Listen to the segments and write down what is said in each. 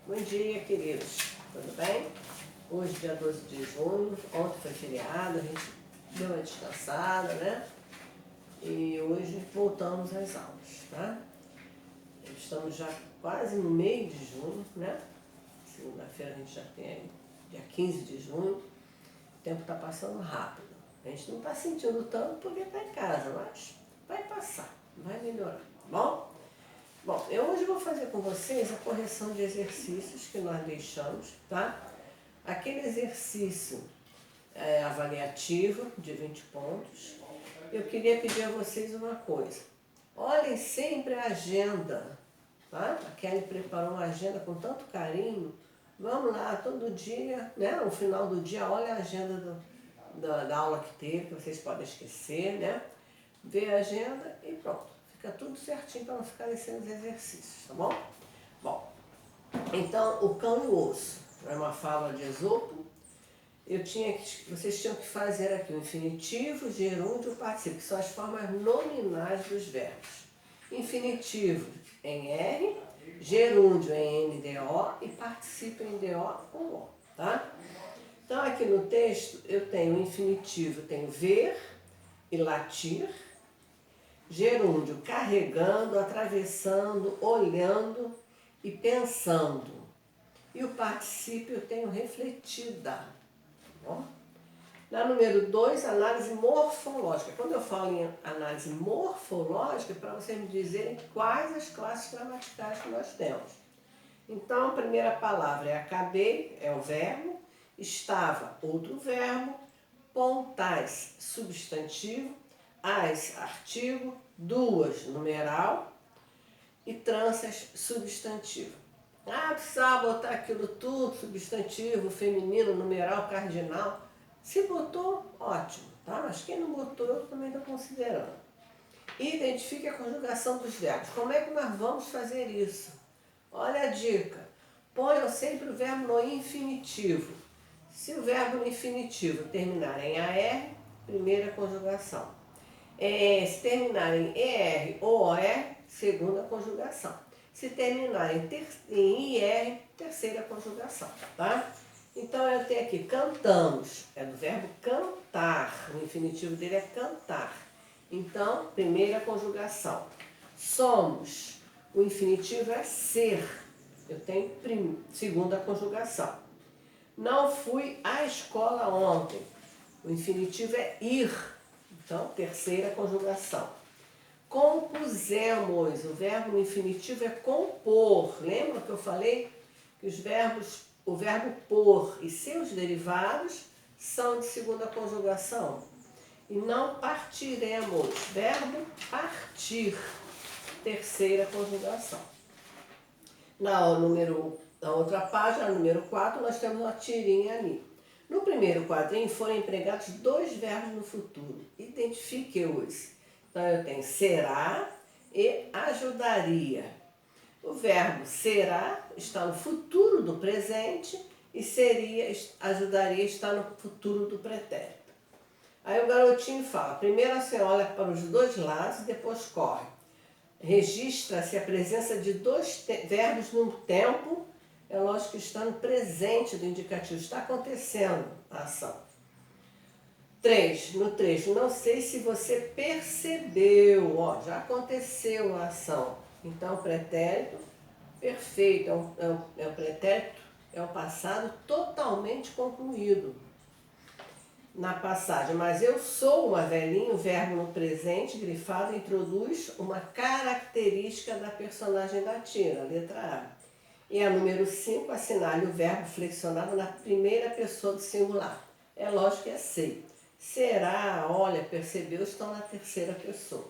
Bom dia, queridos. Tudo bem? Hoje, dia 12 de junho. Ontem foi feriado, a gente deu uma descansada, né? E hoje voltamos às aulas, tá? Estamos já quase no meio de junho, né? Segunda-feira a gente já tem aí, dia 15 de junho. O tempo está passando rápido. A gente não está sentindo tanto porque está em casa, mas vai passar, vai melhorar, tá bom? Bom, eu hoje vou fazer com vocês a correção de exercícios que nós deixamos, tá? Aquele exercício avaliativo de 20 pontos. Eu queria pedir a vocês uma coisa. Olhem sempre a agenda, tá? A Kelly preparou uma agenda com tanto carinho. Vamos lá, todo dia, né? No final do dia, olha a agenda da aula que teve, que vocês podem esquecer, né? Vê a agenda e pronto. Fica tudo certinho para não ficar descendo os exercícios, tá bom? Bom, então o cão e o osso é uma fábula de Esopo. Vocês tinham que fazer aqui o infinitivo, gerúndio e o particípio, que são as formas nominais dos verbos. Infinitivo em R, gerúndio em NDO e particípio em DO com O, tá? Então aqui no texto eu tenho o infinitivo, tenho ver e latir. Gerúndio, carregando, atravessando, olhando e pensando. E o particípio eu tenho refletida. Bom? Na número 2, análise morfológica. Quando eu falo em análise morfológica, é para vocês me dizerem quais as classes gramaticais que nós temos. Então, a primeira palavra é acabei, é o verbo, estava, outro verbo, pontais, substantivo, as, artigo, duas, numeral e tranças, substantivo. Ah, precisava botar aquilo tudo, substantivo, feminino, numeral, cardinal. Se botou, ótimo, tá? Mas quem não botou, eu também estou considerando. Identifique a conjugação dos verbos. Como é que nós vamos fazer isso? Olha a dica. Ponham sempre o verbo no infinitivo. Se o verbo no infinitivo terminar em AR, primeira conjugação. Se terminar em ER ou OR, segunda conjugação. Se terminar em IR, terceira conjugação, tá? Então eu tenho aqui cantamos, é do verbo cantar, o infinitivo dele é cantar. Então, primeira conjugação. Somos, o infinitivo é ser, eu tenho segunda conjugação. Não fui à escola ontem, o infinitivo é ir. Então, terceira conjugação. Compusemos, o verbo no infinitivo é compor. Lembra que eu falei que o verbo por e seus derivados são de segunda conjugação? E não partiremos, verbo partir, terceira conjugação. Na outra página, número 4, nós temos uma tirinha ali. No primeiro quadrinho foram empregados dois verbos no futuro. Identifique-os. Então eu tenho será e ajudaria. O verbo será está no futuro do presente e ajudaria está no futuro do pretérito. Aí o garotinho fala, primeiro você olha para os dois lados e depois corre. Registra-se a presença de dois verbos num tempo. É lógico que está no presente do indicativo, está acontecendo a ação. 3, no trecho, não sei se você percebeu, ó, já aconteceu a ação. Então, o pretérito perfeito, é o pretérito, é o passado totalmente concluído. Na passagem, mas eu sou uma velhinha, o verbo no presente, grifado, introduz uma característica da personagem da tira, letra A. E a número 5, assinale o verbo flexionado na primeira pessoa do singular. É lógico que é sei. Será, olha, percebeu, estão na terceira pessoa.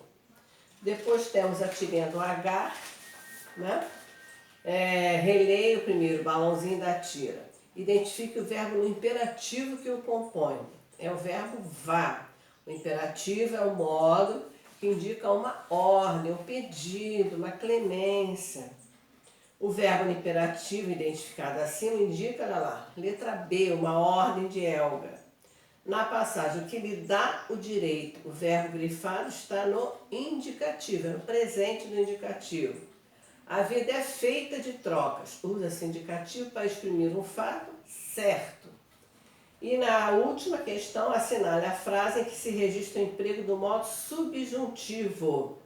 Depois temos a tirinha do H, né? Releia o primeiro, balãozinho da tira. Identifique o verbo no imperativo que o compõe. É o verbo vá. O imperativo é o modo que indica uma ordem, um pedido, uma clemência. O verbo no imperativo identificado acima indica, olha lá, letra B, uma ordem de Elga. Na passagem, o que lhe dá o direito, o verbo grifado está no indicativo, é no presente do indicativo. A vida é feita de trocas. Usa-se indicativo para exprimir um fato certo. E na última questão, assinale a frase em que se registra o emprego do modo subjuntivo.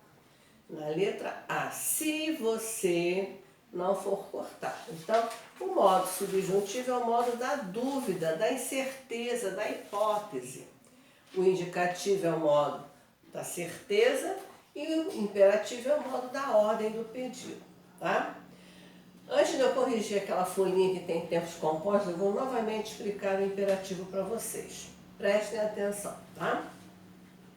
Na letra A, se você não for cortar. Então, o modo subjuntivo é o modo da dúvida, da incerteza, da hipótese. O indicativo é o modo da certeza e o imperativo é o modo da ordem do pedido, tá? Antes de eu corrigir aquela folhinha que tem tempos compostos, eu vou novamente explicar o imperativo para vocês. Prestem atenção, tá?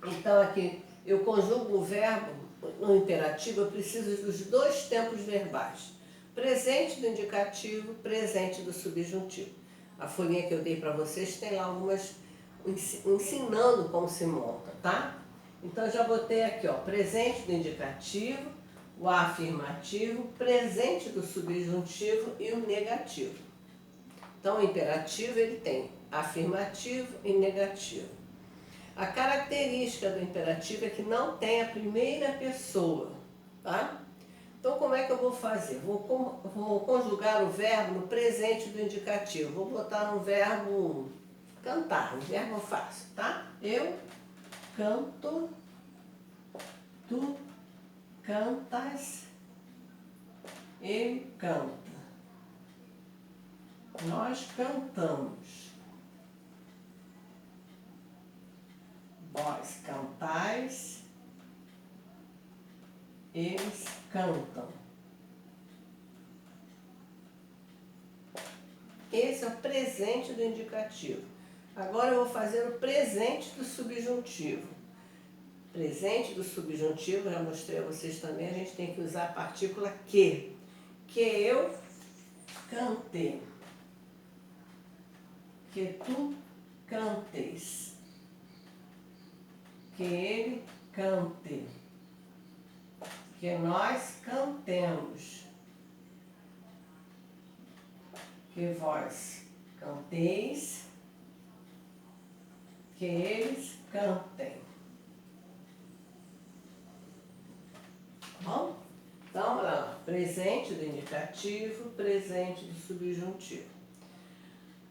Então aqui eu conjugo o verbo no imperativo, eu preciso dos dois tempos verbais. Presente do indicativo, presente do subjuntivo. A folhinha que eu dei para vocês tem lá algumas ensinando como se monta, tá? Então eu já botei aqui, ó, presente do indicativo, o afirmativo, presente do subjuntivo e o negativo. Então o imperativo ele tem afirmativo e negativo. A característica do imperativo é que não tem a primeira pessoa, tá? Então como é que eu vou fazer? Vou conjugar o verbo no presente do indicativo. Vou botar um verbo cantar, um verbo fácil, tá? Eu canto, tu cantas, ele canta. Nós cantamos. Vós cantais, eles cantam. Esse é o presente do indicativo. Agora eu vou fazer o presente do subjuntivo. Presente do subjuntivo, já mostrei a vocês também, a gente tem que usar a partícula que. Que eu cante. Que tu cantes. Que ele cante. Que nós cantemos. Que vós canteis. Que eles cantem. Bom? Então, olha lá. Presente do indicativo, presente do subjuntivo.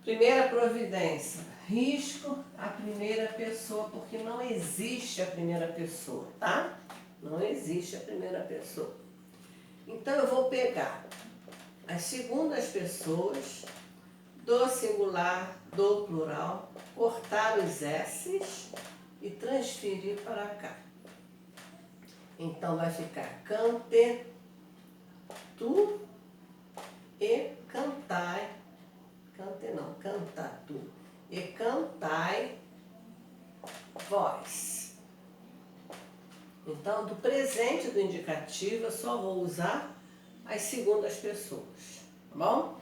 Primeira providência. Risco a primeira pessoa, porque não existe a primeira pessoa, tá? Não existe a primeira pessoa. Então, eu vou pegar as segundas pessoas do singular, do plural, cortar os S's e transferir para cá. Então, vai ficar cante, tu e cantai. Cante não, canta tu. E cantai vós. Então, do presente do indicativo, eu só vou usar as segundas pessoas, tá bom?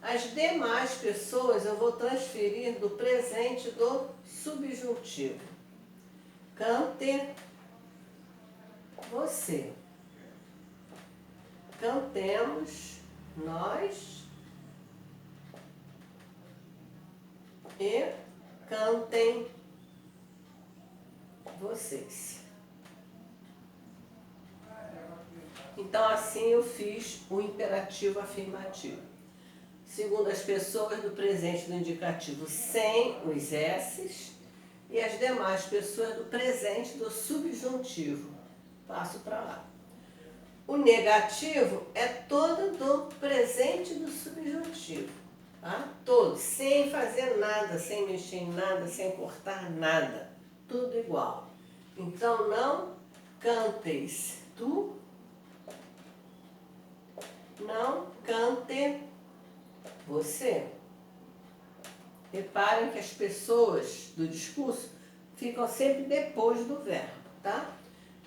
As demais pessoas eu vou transferir do presente do subjuntivo. Cante você. Cantemos nós. E cantem vocês. Então assim eu fiz o imperativo afirmativo. Segundo as pessoas do presente do indicativo sem os S's e as demais pessoas do presente do subjuntivo. Passo para lá. O negativo é todo do presente do subjuntivo. Tá? Todo, sem fazer nada, sem mexer em nada, sem cortar nada. Tudo igual. Então, não cantes tu, não cante você. Reparem que as pessoas do discurso ficam sempre depois do verbo, tá?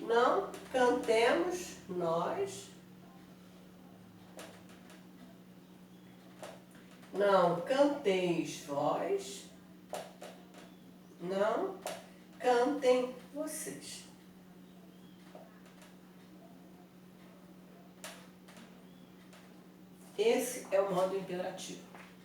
Não cantemos nós. Não canteis vós, não cantem vocês. Esse é o modo imperativo,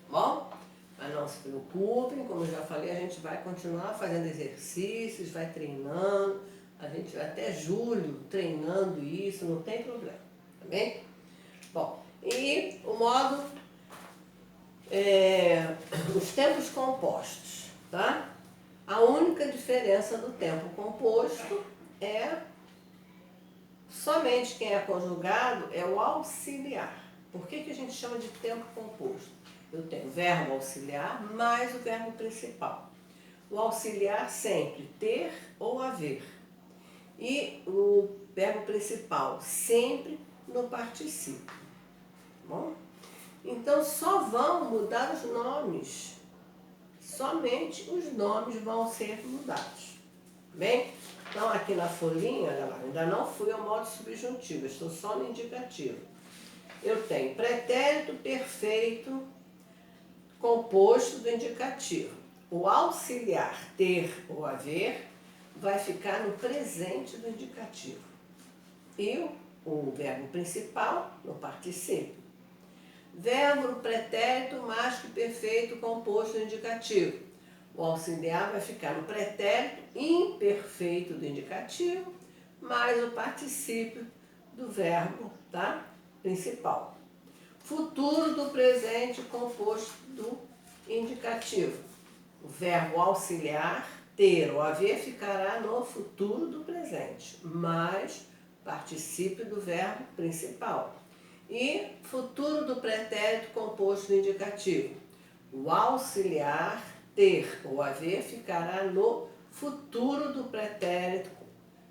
bom? Mas não se preocupem, como eu já falei, a gente vai continuar fazendo exercícios, vai treinando, a gente vai até julho treinando isso, não tem problema, tá bem? Bom, e o modo, os tempos compostos, tá? A única diferença do tempo composto é somente quem é conjugado é o auxiliar. Por que a gente chama de tempo composto? Eu tenho o verbo auxiliar mais o verbo principal. O auxiliar sempre ter ou haver. E o verbo principal sempre no particípio. Tá bom? Então só vão mudar os nomes. Somente os nomes vão ser mudados. Bem? Então aqui na folhinha, olha lá, ainda não fui ao modo subjuntivo, estou só no indicativo. Eu tenho pretérito perfeito composto do indicativo. O auxiliar ter ou haver vai ficar no presente do indicativo. E o verbo principal no particípio. Verbo pretérito mais que perfeito composto do indicativo. O auxiliar vai ficar no pretérito imperfeito do indicativo mais o particípio do verbo, tá? Principal. Futuro do presente composto do indicativo. O verbo auxiliar, ter ou haver, ficará no futuro do presente, mais particípio do verbo principal. E futuro do pretérito composto do indicativo. O auxiliar, ter ou haver, ficará no futuro do pretérito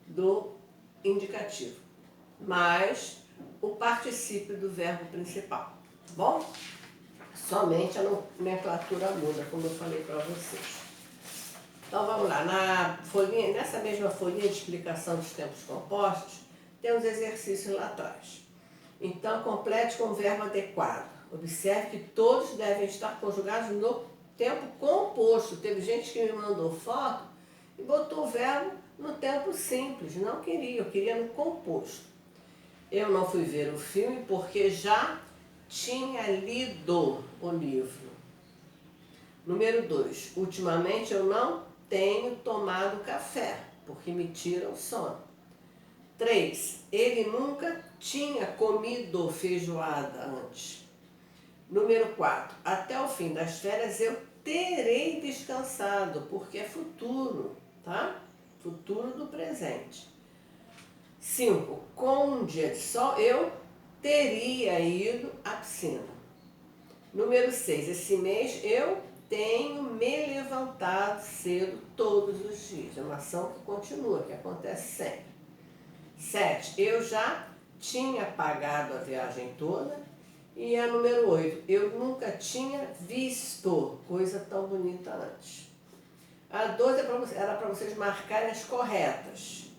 do indicativo, mais o particípio do verbo principal. Tá bom? Somente a nomenclatura muda, como eu falei para vocês. Então vamos lá, nessa mesma folhinha de explicação dos tempos compostos, tem os exercícios lá atrás. Então complete com o verbo adequado. Observe que todos devem estar conjugados no tempo composto. Teve gente que me mandou foto e botou o verbo no tempo simples. Não queria, eu queria no composto. Eu não fui ver o filme porque já tinha lido o livro. Número 2. Ultimamente eu não tenho tomado café, porque me tira o sono. 3. Ele nunca tinha comido feijoada antes. Número 4. Até o fim das férias eu terei descansado, porque é futuro, tá? Futuro do presente. 5. Com um dia de sol eu teria ido à piscina. Número 6. Esse mês eu tenho me levantado cedo todos os dias. É uma ação que continua, que acontece sempre. 7. Eu já tinha pagado a viagem toda. E a número 8. Eu nunca tinha visto coisa tão bonita antes. A 12 era para vocês marcarem as corretas.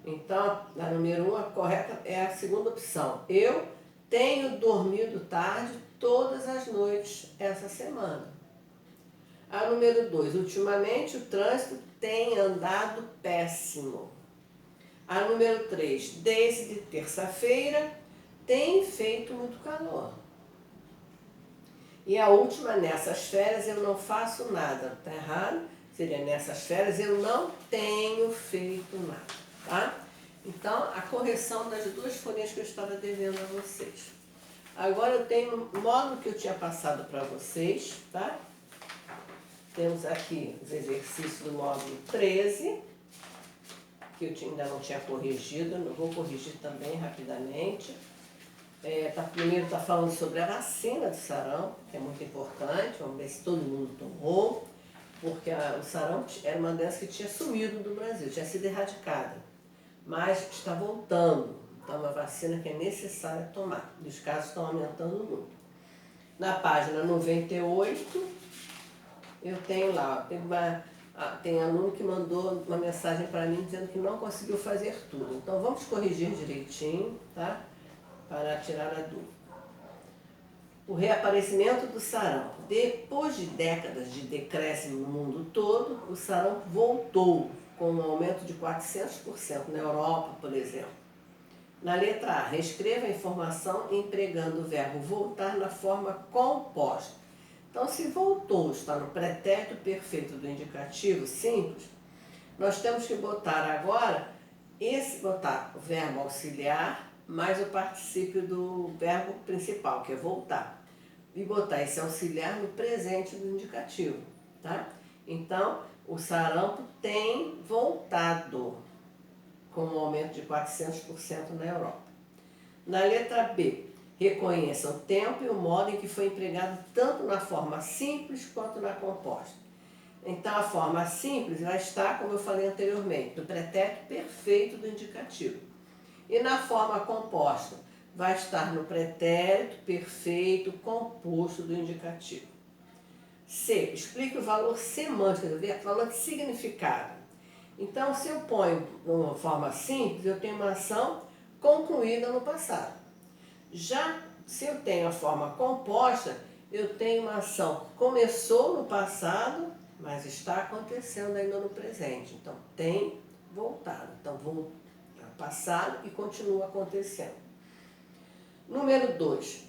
Então, na número 1, a correta é a segunda opção. Eu tenho dormido tarde todas as noites essa semana. A número 2, ultimamente o trânsito tem andado péssimo. A número 3, desde terça-feira tem feito muito calor. E a última, nessas férias eu não faço nada. Tá errado? Seria nessas férias eu não tenho feito nada. Tá? Então, a correção das duas folhinhas que eu estava devendo a vocês. Agora eu tenho o módulo que eu tinha passado para vocês, tá? Temos aqui os exercícios do módulo 13, que eu ainda não tinha corrigido, eu vou corrigir também rapidamente. Primeiro está falando sobre a vacina do sarampo, que é muito importante, vamos ver se todo mundo tomou, porque o sarampo era uma doença que tinha sumido do Brasil, tinha sido erradicada, mas está voltando. Então, é uma vacina que é necessária tomar. E os casos estão aumentando muito. Na página 98, eu tenho lá, tem aluno que mandou uma mensagem para mim dizendo que não conseguiu fazer tudo. Então, vamos corrigir direitinho, tá? Para tirar a dúvida. O reaparecimento do sarampo. Depois de décadas de decréscimo no mundo todo, o sarampo voltou com um aumento de 400% na Europa, por exemplo. Na letra A, reescreva a informação empregando o verbo voltar na forma composta. Então, se voltou está no pretérito perfeito do indicativo simples, nós temos que botar agora, botar o verbo auxiliar mais o particípio do verbo principal, que é voltar. E botar esse auxiliar no presente do indicativo, tá? Então, o sarampo tem voltado, com um aumento de 400% na Europa. Na letra B, reconheça o tempo e o modo em que foi empregado tanto na forma simples quanto na composta. Então, a forma simples vai estar, como eu falei anteriormente, no pretérito perfeito do indicativo. E na forma composta, vai estar no pretérito perfeito composto do indicativo. C, explique o valor semântico, o valor de significado. Então, se eu ponho uma forma simples, eu tenho uma ação concluída no passado. Já se eu tenho a forma composta, eu tenho uma ação que começou no passado, mas está acontecendo ainda no presente. Então, tem voltado. Então, vou passado e continua acontecendo. Número 2.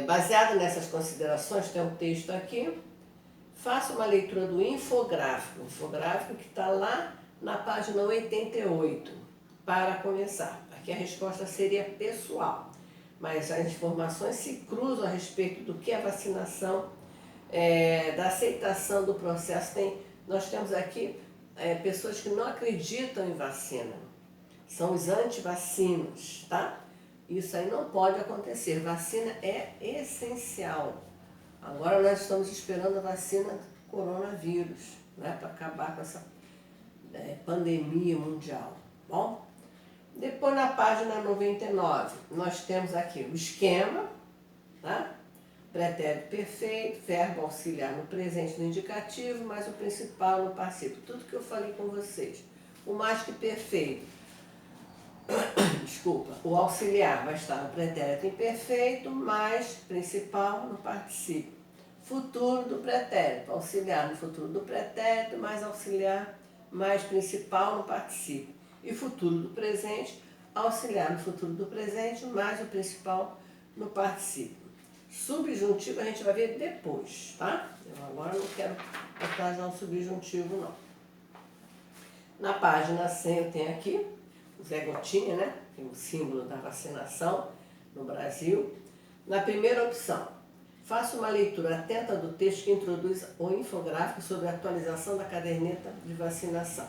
Baseado nessas considerações, tem um texto aqui. Faça uma leitura do infográfico. O infográfico que está lá na página 88, para começar. Aqui a resposta seria pessoal, mas as informações se cruzam a respeito do que é vacinação, da aceitação do processo. Nós temos aqui pessoas que não acreditam em vacina, são os antivacinas, tá? Isso aí não pode acontecer. Vacina é essencial. Agora nós estamos esperando a vacina coronavírus, né, para acabar com essa pandemia mundial. Bom, depois na página 99, nós temos aqui o esquema, tá? Pretérito perfeito, verbo auxiliar no presente no indicativo, mais o principal no passivo. Tudo que eu falei com vocês. O mais que perfeito. Desculpa, o auxiliar vai estar no pretérito imperfeito, mais principal no particípio. Futuro do pretérito, auxiliar no futuro do pretérito, mais auxiliar, mais principal no particípio. E futuro do presente, auxiliar no futuro do presente, mais o principal no particípio. Subjuntivo a gente vai ver depois, tá? Eu agora não quero botar já um subjuntivo, não. Na página 100 eu tenho aqui o Zé Gotinha, né? Que é o símbolo da vacinação no Brasil. Na primeira opção, faça uma leitura atenta do texto que introduz o infográfico sobre a atualização da caderneta de vacinação.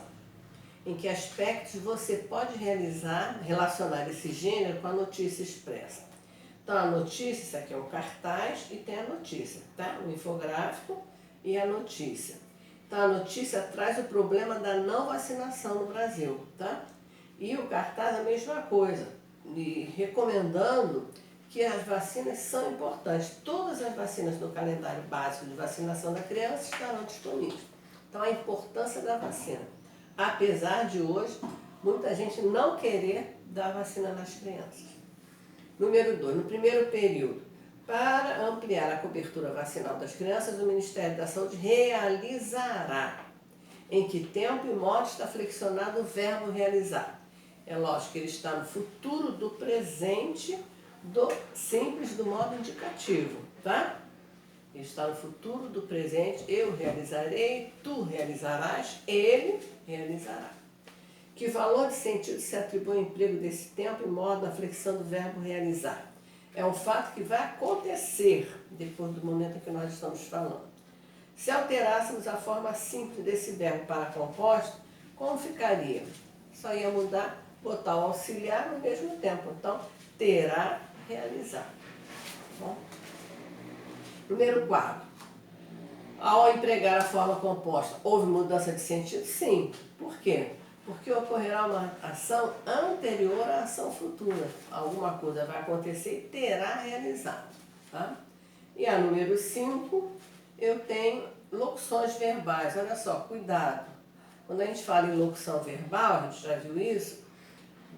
Em que aspectos você pode relacionar esse gênero com a notícia expressa. Então, a notícia, isso aqui é um cartaz e tem a notícia, tá? O infográfico e a notícia. Então, a notícia traz o problema da não vacinação no Brasil, tá? E o cartaz é a mesma coisa, e recomendando que as vacinas são importantes. Todas as vacinas do calendário básico de vacinação da criança estarão disponíveis. Então, a importância da vacina. Apesar de hoje, muita gente não querer dar vacina nas crianças. Número 2, no primeiro período, para ampliar a cobertura vacinal das crianças, o Ministério da Saúde realizará. Em que tempo e modo está flexionado o verbo realizar? É lógico que ele está no futuro do presente, do simples do modo indicativo, tá? Ele está no futuro do presente, eu realizarei, tu realizarás, ele realizará. Que valor de sentido se atribui ao emprego desse tempo e modo na flexão do verbo realizar? É um fato que vai acontecer depois do momento em que nós estamos falando. Se alterássemos a forma simples desse verbo para composto, como ficaria? Só ia mudar, botar o auxiliar no mesmo tempo. Então, terá, realizar. Bom? Número 4. Ao empregar a forma composta, houve mudança de sentido? Sim. Por quê? Porque ocorrerá uma ação anterior à ação futura. Alguma coisa vai acontecer e terá realizado. Tá? E a número 5, eu tenho locuções verbais. Olha só, cuidado. Quando a gente fala em locução verbal, a gente já viu isso,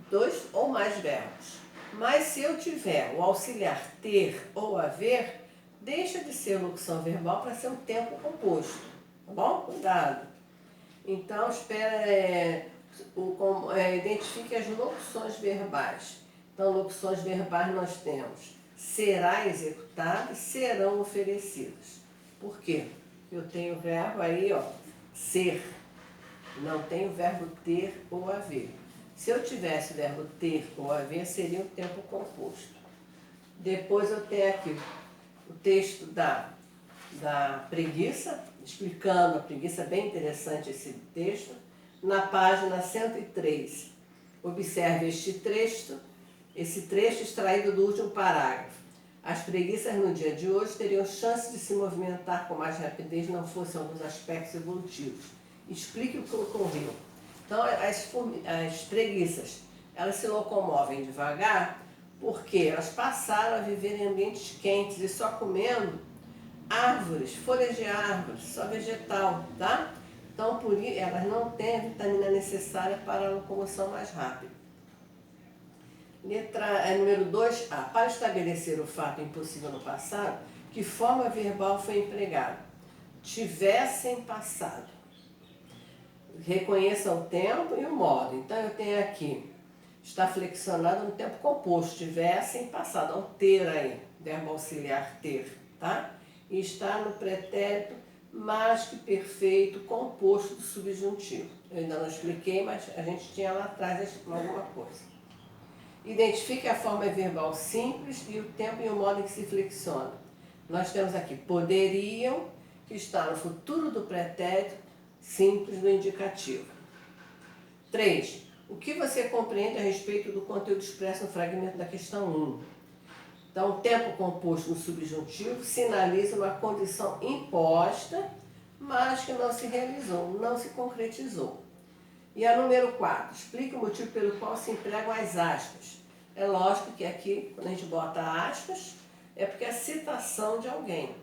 2 ou mais verbos. Mas se eu tiver o auxiliar ter ou haver, deixa de ser locução verbal para ser um tempo composto. Tá bom? Cuidado. Então, identifique as locuções verbais. Então, locuções verbais nós temos será executado e serão oferecidos. Por quê? Eu tenho o verbo aí, ó, ser. Não tenho o verbo ter ou haver. Se eu tivesse o verbo ter ou haver, seria um tempo composto. Depois eu tenho aqui o texto da preguiça, explicando a preguiça, bem interessante esse texto. Na página 103, observe esse trecho extraído do último parágrafo. As preguiças no dia de hoje teriam chance de se movimentar com mais rapidez, não fossem alguns aspectos evolutivos. Explique o que ocorreu. Então, as preguiças, elas se locomovem devagar porque elas passaram a viver em ambientes quentes e só comendo árvores, folhas de árvores, só vegetal, tá? Então, por isso, elas não têm a vitamina necessária para a locomoção mais rápida. Número 2A. Para estabelecer o fato impossível no passado, que forma verbal foi empregada? Tivessem passado. Reconheça o tempo e o modo. Então, eu tenho aqui, está flexionado no tempo composto, tivessem passado. Ao ter aí, verbo auxiliar ter, tá? E está no pretérito mais que perfeito composto do subjuntivo. Eu ainda não expliquei, mas a gente tinha lá atrás alguma coisa. Identifique a forma verbal simples e o tempo e o modo em que se flexiona. Nós temos aqui poderiam, que está no futuro do pretérito simples do indicativo. 3. O que você compreende a respeito do conteúdo expresso no fragmento da questão 1? Então, o tempo composto no subjuntivo sinaliza uma condição imposta, mas que não se realizou, não se concretizou. E a número 4, explica o motivo pelo qual se empregam as aspas. É lógico que aqui, quando a gente bota aspas, é porque é citação de alguém,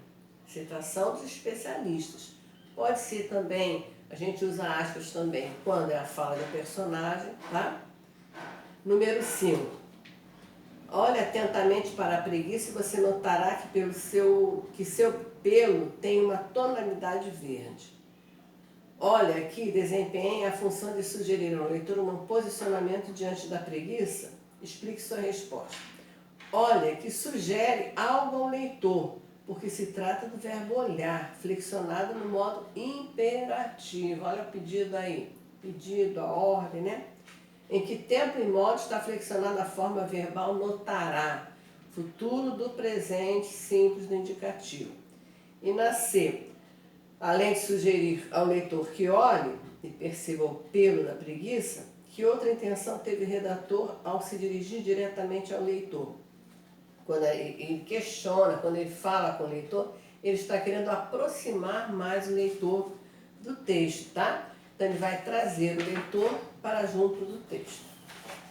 citação dos especialistas. Pode ser também, a gente usa aspas também quando é a fala do personagem, tá? Número 5, olhe atentamente para a preguiça e você notará que seu pelo tem uma tonalidade verde. Olha aqui, desempenhe a função de sugerir ao leitor um posicionamento diante da preguiça. Explique sua resposta. Olha que sugere algo ao leitor, porque se trata do verbo olhar, flexionado no modo imperativo. Olha o pedido aí, pedido, a ordem, né? Em que tempo e modo está flexionada a forma verbal notará, futuro do presente simples do indicativo. E na C, além de sugerir ao leitor que olhe e perceba o pelo da preguiça, que outra intenção teve o redator ao se dirigir diretamente ao leitor? Quando ele questiona, quando ele fala com o leitor, ele está querendo aproximar mais o leitor do texto, tá? Então ele vai trazer o leitor para junto do texto.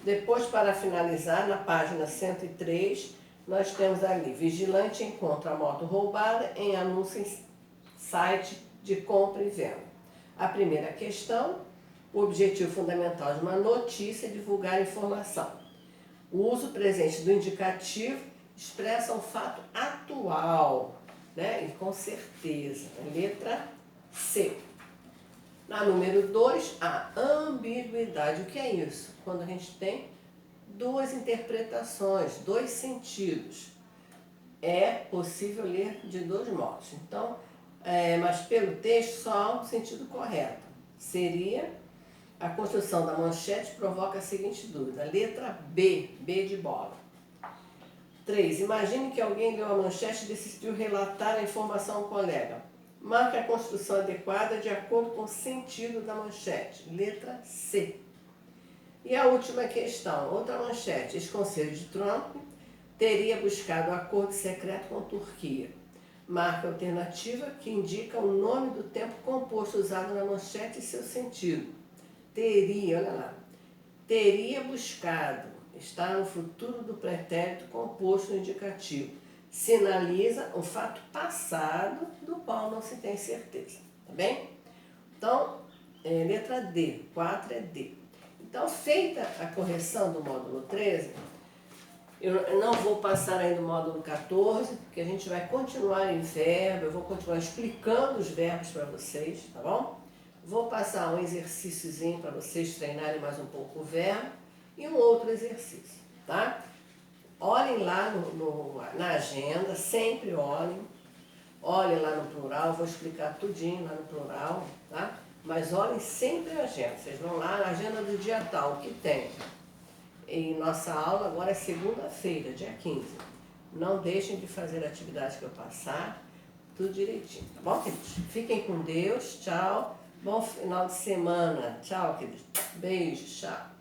Depois, para finalizar, na página 103, nós temos ali, vigilante encontra a moto roubada em anúncio em site de compra e venda. A primeira questão, o objetivo fundamental de uma notícia é divulgar informação. O uso presente do indicativo expressa um fato atual, né? E com certeza. Letra C. Na número 2, a ambiguidade. O que é isso? Quando a gente tem duas interpretações, dois sentidos. É possível ler de dois modos. Então, mas pelo texto só há um sentido correto. Seria a construção da manchete provoca a seguinte dúvida. Letra B, B de bola. 3. Imagine que alguém leu a manchete e decidiu relatar a informação ao colega. Marque a construção adequada de acordo com o sentido da manchete. Letra C. E a última questão, outra manchete. Ex-conselho de Trump teria buscado acordo secreto com a Turquia. Marca alternativa que indica o nome do tempo composto usado na manchete e seu sentido. Teria, olha lá, teria buscado, está no futuro do pretérito composto no indicativo. Sinaliza um fato passado do qual não se tem certeza, tá bem? Então, letra D, 4 é D. Então, feita a correção do módulo 13, eu não vou passar ainda o módulo 14, porque a gente vai continuar em verbo, eu vou continuar explicando os verbos para vocês, tá bom? Vou passar um exercíciozinho para vocês treinarem mais um pouco o verbo e um outro exercício, tá? Olhem lá na agenda, sempre olhem lá no plural, vou explicar tudinho lá no plural, tá? Mas olhem sempre a agenda. Vocês vão lá na agenda do dia tal, o que tem. E nossa aula agora é segunda-feira, dia 15. Não deixem de fazer a atividade que eu passar, tudo direitinho, tá bom, queridos? Fiquem com Deus, tchau. Bom final de semana. Tchau, queridos. Beijo, tchau.